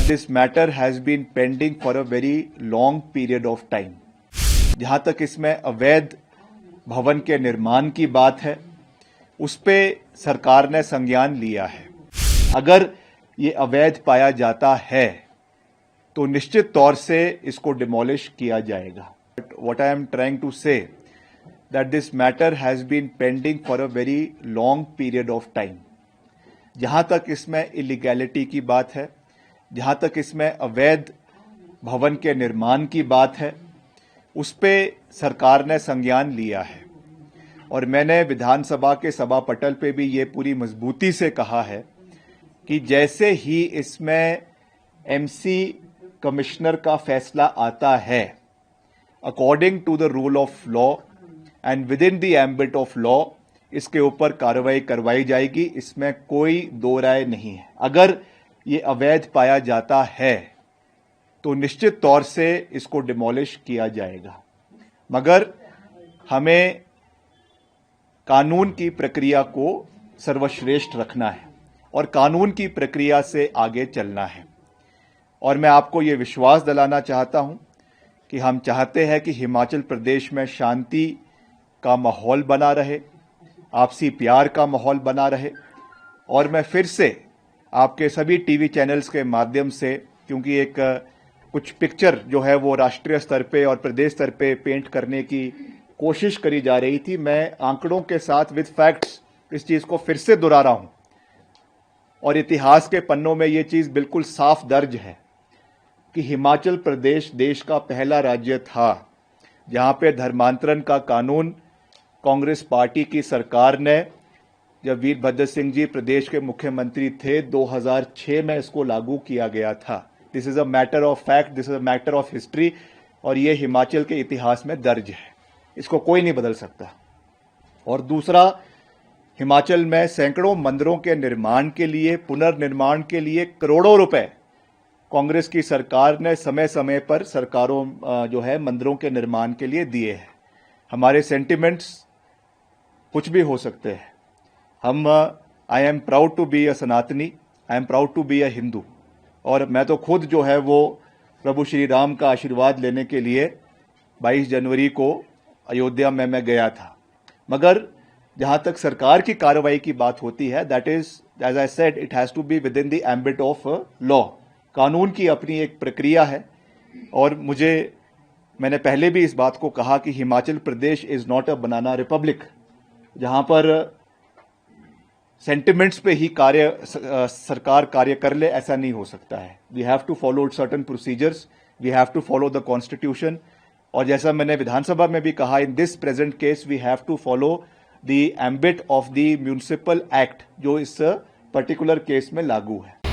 this matter has been pending for a very long period of time. जहां तक इसमें अवैध भवन के निर्माण की बात है, उस पे सरकार ने संज्ञान लिया है। अगर ये अवैध पाया जाता है तो निश्चित तौर से इसको डिमोलिश किया जाएगा। What I am trying to say that this matter has been pending for a very long period of time. जहां तक इसमें इलीगैलिटी की बात है, जहां तक इसमें अवैध भवन के निर्माण की बात है, उस पे सरकार ने संज्ञान लिया है और मैंने विधानसभा के सभा पटल पे भी ये पूरी मजबूती से कहा है कि जैसे ही इसमें एमसी कमिश्नर का फैसला आता है, according to the rule of law and within the ambit of law, इसके ऊपर कार्रवाई करवाई जाएगी। इसमें कोई दो राय नहीं है। अगर ये अवैध पाया जाता है तो निश्चित तौर से इसको डिमोलिश किया जाएगा, मगर हमें कानून की प्रक्रिया को सर्वश्रेष्ठ रखना है और कानून की प्रक्रिया से आगे चलना है। और मैं आपको ये विश्वास दिलाना चाहता हूं कि हम चाहते हैं कि हिमाचल प्रदेश में शांति का माहौल बना रहे, आपसी प्यार का माहौल बना रहे। और मैं फिर से आपके सभी टीवी चैनल्स के माध्यम से, क्योंकि एक कुछ पिक्चर जो है वो राष्ट्रीय स्तर पे और प्रदेश स्तर पे पेंट करने की कोशिश करी जा रही थी, मैं आंकड़ों के साथ विद फैक्ट्स इस चीज़ को फिर से दोहरा रहा हूं और इतिहास के पन्नों में ये चीज़ बिल्कुल साफ दर्ज है कि हिमाचल प्रदेश देश का पहला राज्य था जहां पे धर्मांतरण का कानून कांग्रेस पार्टी की सरकार ने, जब वीरभद्र सिंह जी प्रदेश के मुख्यमंत्री थे, 2006 में इसको लागू किया गया था। This is a matter of fact, this is a matter of history और ये हिमाचल के इतिहास में दर्ज है, इसको कोई नहीं बदल सकता। और दूसरा, हिमाचल में सैकड़ों मंदिरों के निर्माण के लिए, पुनर्निर्माण के लिए करोड़ों रुपए कांग्रेस की सरकार ने समय समय पर सरकारों जो है मंदिरों के निर्माण के लिए दिए हैं। हमारे सेंटिमेंट्स कुछ भी हो सकते हैं। हम I am proud to be a Sanatani, I am proud to be a Hindu, और मैं तो खुद जो है वो प्रभु श्री राम का आशीर्वाद लेने के लिए 22 जनवरी को अयोध्या में मैं गया था। मगर जहां तक सरकार की कार्रवाई की बात होती है, that is as I said, it has to be within the ambit of law. कानून की अपनी एक प्रक्रिया है और मैंने पहले भी इस बात को कहा कि Himachal Pradesh is not a banana republic जहां पर सेंटिमेंट्स पे ही सरकार कार्य कर ले, ऐसा नहीं हो सकता है। We have to follow certain procedures, we have to follow the constitution. और जैसा मैंने विधानसभा में भी कहा, in this present case we have to follow the ambit of the municipal act जो इस पर्टिकुलर केस में लागू है।